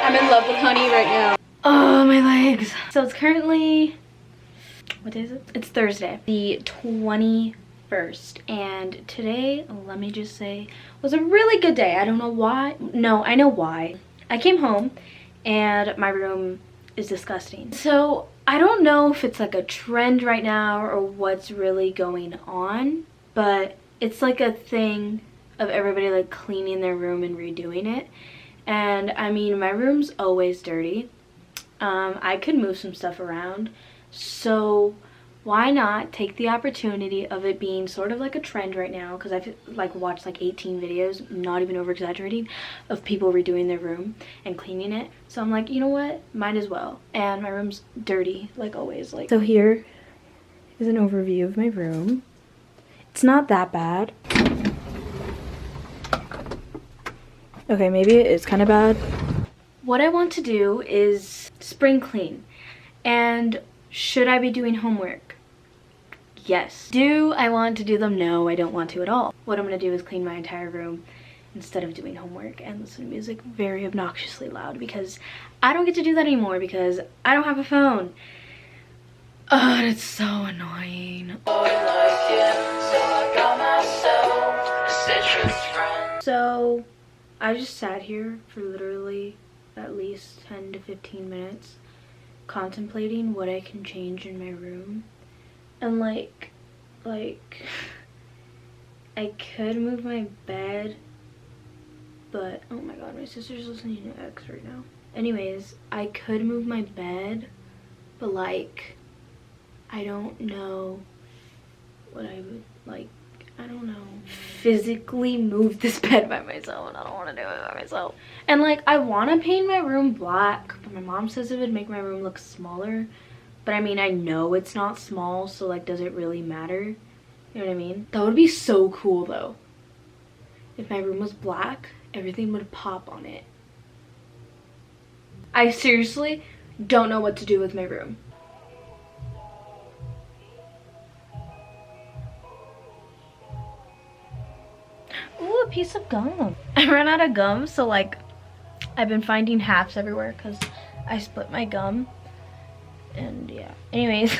I'm in love with honey right now. Oh, my legs. So it's currently, what day is it? It's Thursday, the 21st. And today, let me just say, was a really good day. I don't know why. No, I know why. I came home and my room is disgusting. So I don't know if it's like a trend right now or what's really going on, but it's like a thing of everybody like cleaning their room and redoing it. And I mean, my room's always dirty. I could move some stuff around, so why not take the opportunity of it being sort of like a trend right now, because I've like watched like 18 videos, not even over exaggerating, of people redoing their room and cleaning it. So I'm like, you know what, might as well. And my room's dirty like always. Like, so here is an overview of my room. It's not that bad. Okay, maybe it is kind of bad. What I want to do is spring clean. And should I be doing homework? Yes. Do I want to do them? No, I don't want to at all. What I'm gonna do is clean my entire room instead of doing homework and listen to music very obnoxiously loud, because I don't get to do that anymore because I don't have a phone. Oh, and it's so annoying. So I just sat here for literally at least 10 to 15 minutes contemplating what I can change in my room. And like I could move my bed, but oh my god, my sister's listening to X right now. Anyways, I could move my bed, but like I don't know what I would like. I don't know, physically move this bed by myself, and I don't want to do it by myself. And like, I want to paint my room black, but my mom says it would make my room look smaller. But I mean, I know it's not small, so like, does it really matter? You know what I mean? That would be so cool though. If my room was black, everything would pop on it. I seriously don't know what to do with my room. Ooh, a piece of gum. I ran out of gum, so like I've been finding halves everywhere because I split my gum. And yeah, anyways.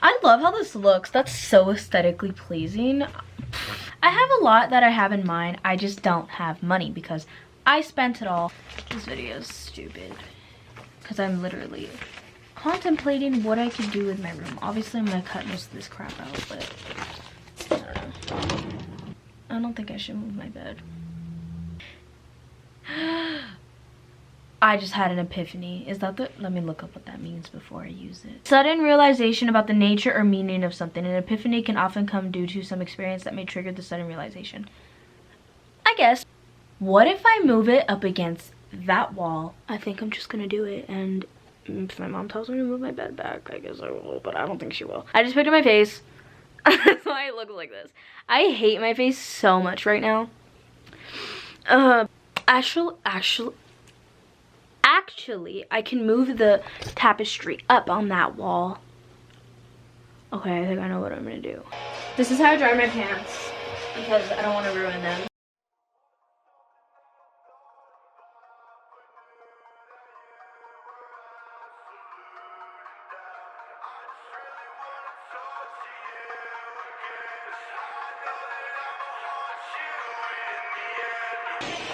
I love how this looks. That's so aesthetically pleasing. I have a lot that I have in mind. I just don't have money because I spent it all. This video is stupid because I'm literally contemplating what I could do with my room. Obviously I'm gonna cut most of this crap out, but I don't know. I don't think I should move my bed. I just had an epiphany. Is that the... Let me look up what that means before I use it. Sudden realization about the nature or meaning of something. An epiphany can often come due to some experience that may trigger the sudden realization. I guess. What if I move it up against that wall? I think I'm just gonna do it. And if my mom tells me to move my bed back, I guess I will. But I don't think she will. I just picked up my face. That's why it looks like this. I hate my face so much right now. Actually, I can move the tapestry up on that wall. Okay, I think I know what I'm gonna do. This is how I dry my pants because I don't want to ruin them.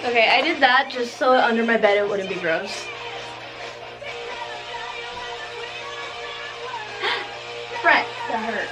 Okay, I did that just so under my bed it wouldn't be gross. Frick, that hurt.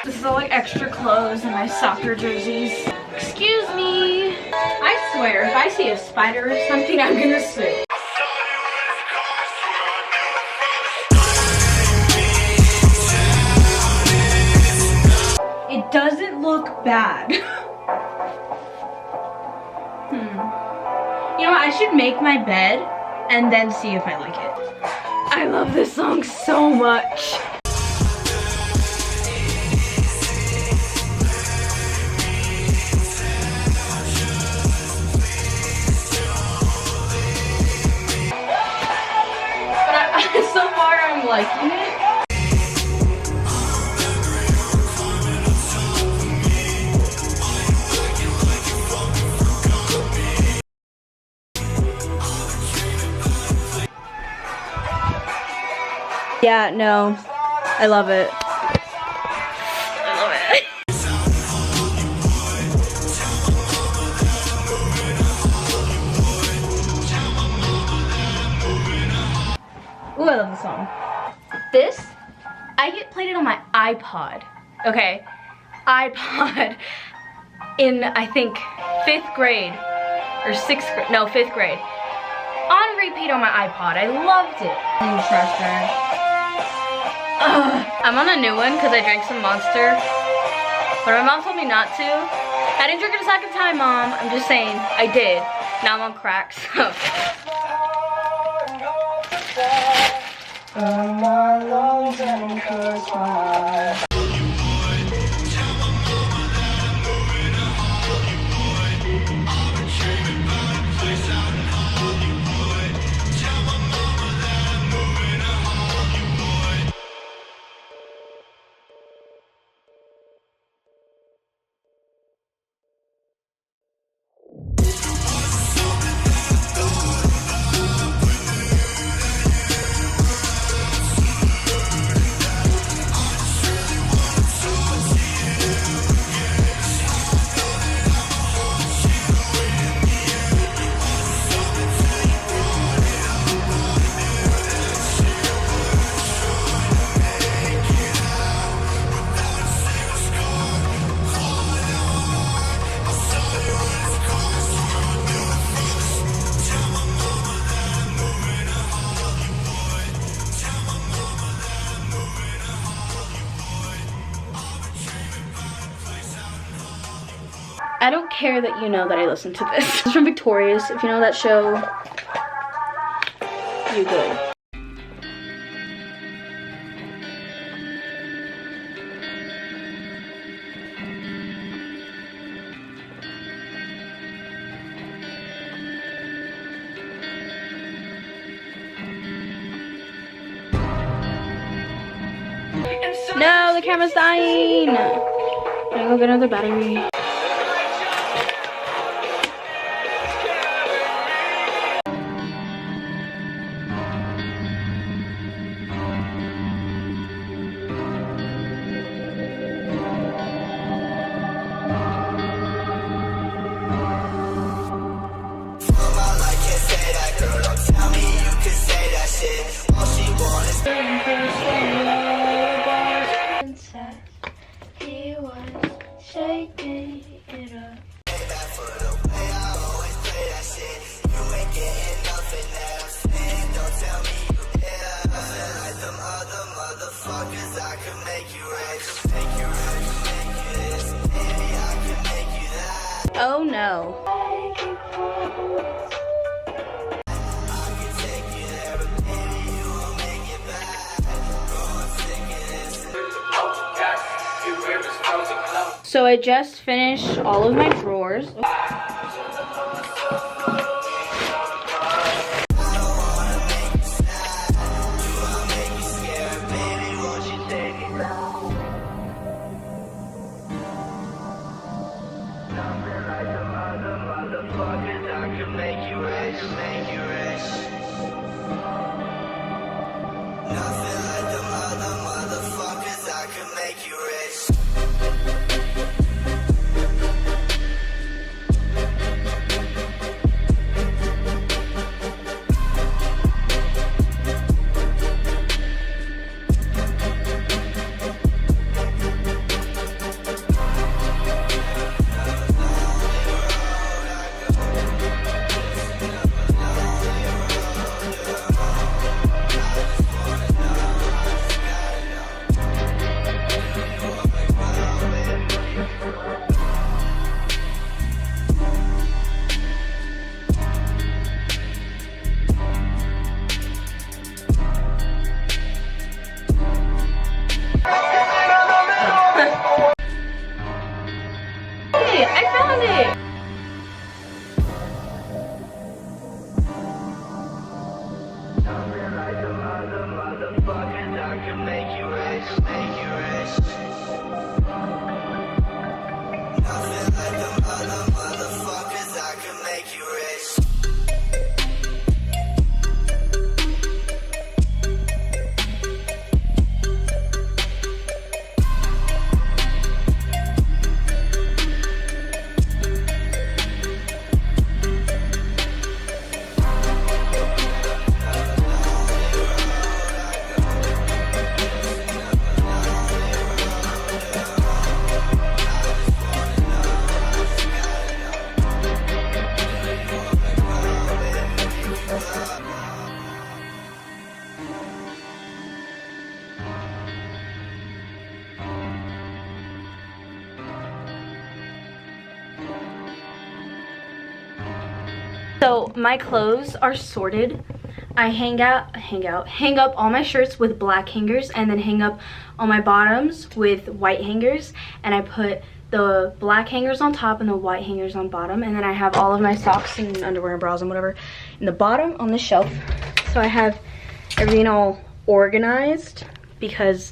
This is all like extra clothes and my soccer jerseys. Excuse me. I swear, if I see a spider or something, I'm gonna sue. It doesn't look bad. You know what? I should make my bed and then see if I like it. I love this song so much. liking it? Yeah, no, I love it. I love it. Ooh, I love this song. This, I played it on my iPod, okay? iPod in, I think, 5th grade, or 6th grade, no, 5th grade. On repeat on my iPod, I loved it. Trash bag. I'm on a new one because I drank some Monster, but my mom told me not to. I didn't drink it a second time, Mom. I'm just saying, I did. Now I'm on crack, so. I don't care that you know that I listen to this. It's from Victorious. If you know that show, you good. No, the camera's dying. I'm gonna go get another battery. Oh no. So I just finished all of my drawers. So my clothes are sorted. I hang up all my shirts with black hangers, and then hang up all my bottoms with white hangers, and I put the black hangers on top and the white hangers on bottom, and then I have all of my socks and underwear and bras and whatever in the bottom on the shelf. So I have everything all organized because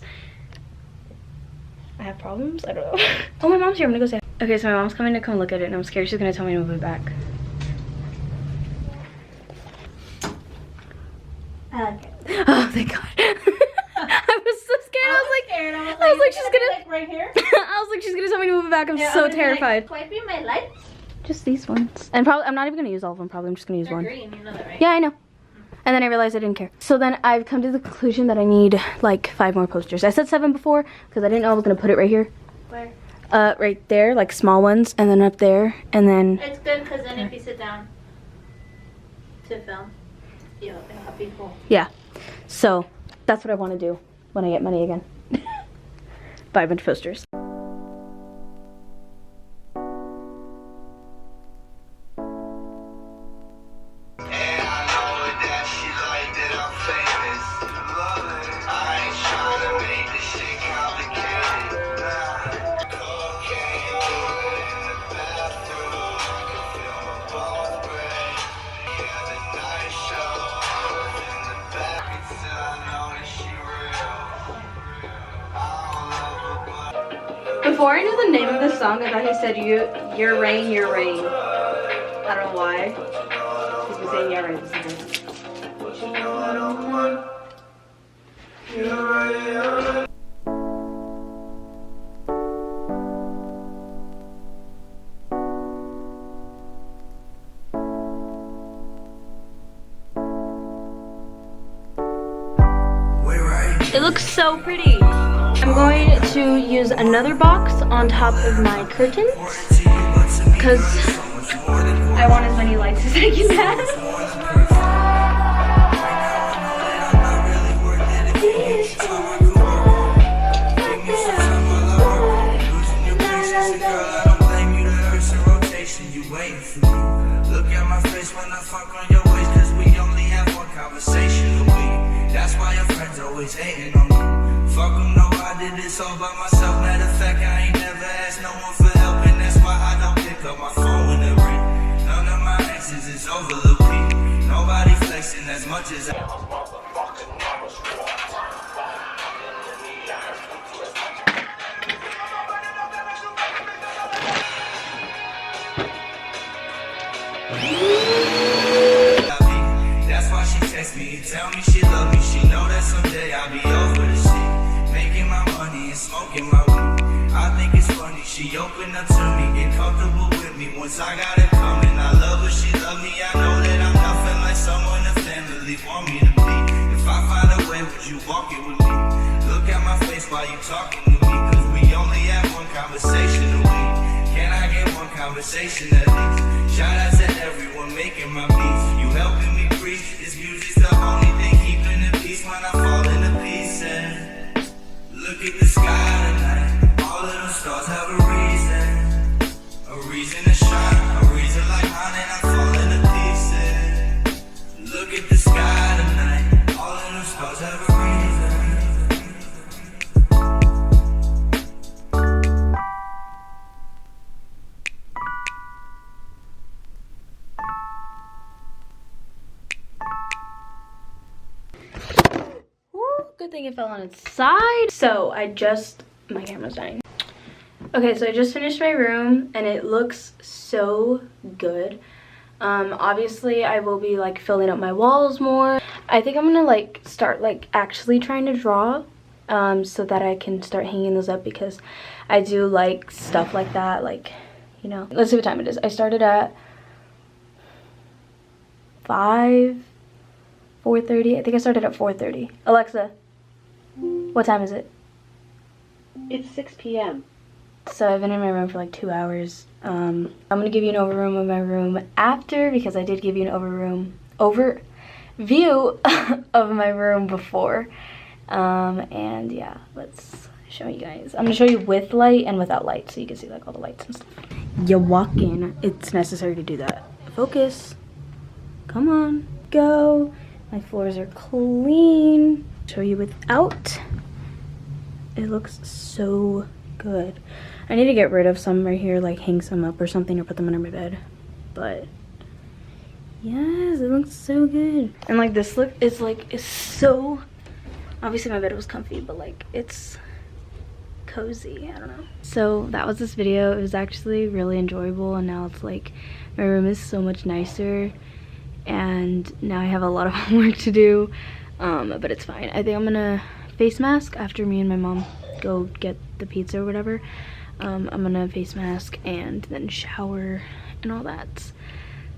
I have problems. I don't know. Oh, my mom's here. I'm gonna go say hi. Okay, so my mom's coming to come look at it, and I'm scared she's gonna tell me to move it back. I like it. Oh, thank God. I was so scared. I was like, she's gonna, like right here. I was like, she's gonna tell me to move it back. I'm so terrified. Like, swiping my lights. Just these ones. And probably, I'm not even gonna use all of them. Probably, I'm just gonna use They're one. green, you know that, right? Yeah, I know. And then I realized I didn't care. So then I've come to the conclusion that I need like 5 more posters. I said 7 before because I didn't know I was gonna put it right here. Where? Right there, like small ones, and then up there, and then. It's good because then if you sit down to film, it'll be cool. Yeah. So that's what I want to do when I get money again. Buy a bunch of posters. Before I knew the name of the song, I thought he said your rain, your rain. I don't know why. He's been saying your rain. It looks so pretty. I'm going to use another box on top of my curtains because I want as many lights as I can have. Look at my face when I fuck on your waist, cause we only have one conversation a week. That's why your friends always hating on me. Fuck them, no, I did this all by myself. Matter of fact, I ain't never asked no one for help, and that's why I don't pick up my phone when it ring. None of my exes is over the peak. Nobody flexing as much as I. That's why she text me and tell me she love me. She know that someday I'll be over the shit. Making my money and smoking my weed. I think it's funny, she opened up to me, get comfortable with me. Once I got it coming, I love her, she love me. I know that I'm nothing like someone the family want me to be. If I find a way, would you walk it with me? Look at my face while you talking to me, cause we only have one conversation a week. Can I get one conversation at least? Shout out to everyone making my beats. You helping me preach. This music's the only thing keeping the peace when I fall into pieces. Look at the sky tonight. All of them stars have a reason to shine, a reason like mine, and I'm falling to pieces. Look at the sky tonight. All of them stars have a reason. Good thing it fell on its side. So my camera's dying. Okay, so I just finished my room and it looks so good. Obviously I will be like filling up my walls more. I think I'm gonna like start like actually trying to draw so that I can start hanging those up, because I do like stuff like that, like, you know. Let's see what time it is. I started at 4:30. I think I started at 4:30. Alexa, what time is it? It's 6 p.m. So I've been in my room for like 2 hours. I'm gonna give you an overview of my room after, because I did give you an overview of my room before. And yeah, let's show you guys. I'm gonna show you with light and without light, so you can see like all the lights and stuff. You walk in, it's necessary to do that. Focus. Come on, go. My floors are clean. Show you without. It looks so good. I need to get rid of some right here, like hang some up or something, or put them under my bed. But yes, it looks so good. And like this look is like, it's so, obviously my bed was comfy, but like it's cozy, I don't know. So that was this video. It was actually really enjoyable, and now it's like my room is so much nicer, and now I have a lot of homework to do, but it's fine. I think I'm gonna face mask after me and my mom go get the pizza or whatever. I'm gonna face mask and then shower and all that.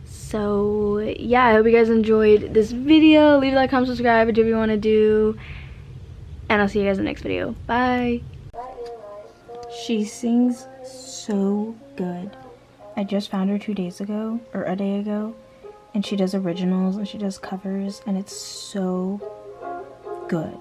So yeah, I hope you guys enjoyed this video. Leave a like, comment, subscribe, do what you want to do, and I'll see you guys in the next video. Bye. She sings so good. I just found her 2 days ago, or a day ago, and she does originals and she does covers, and it's so good.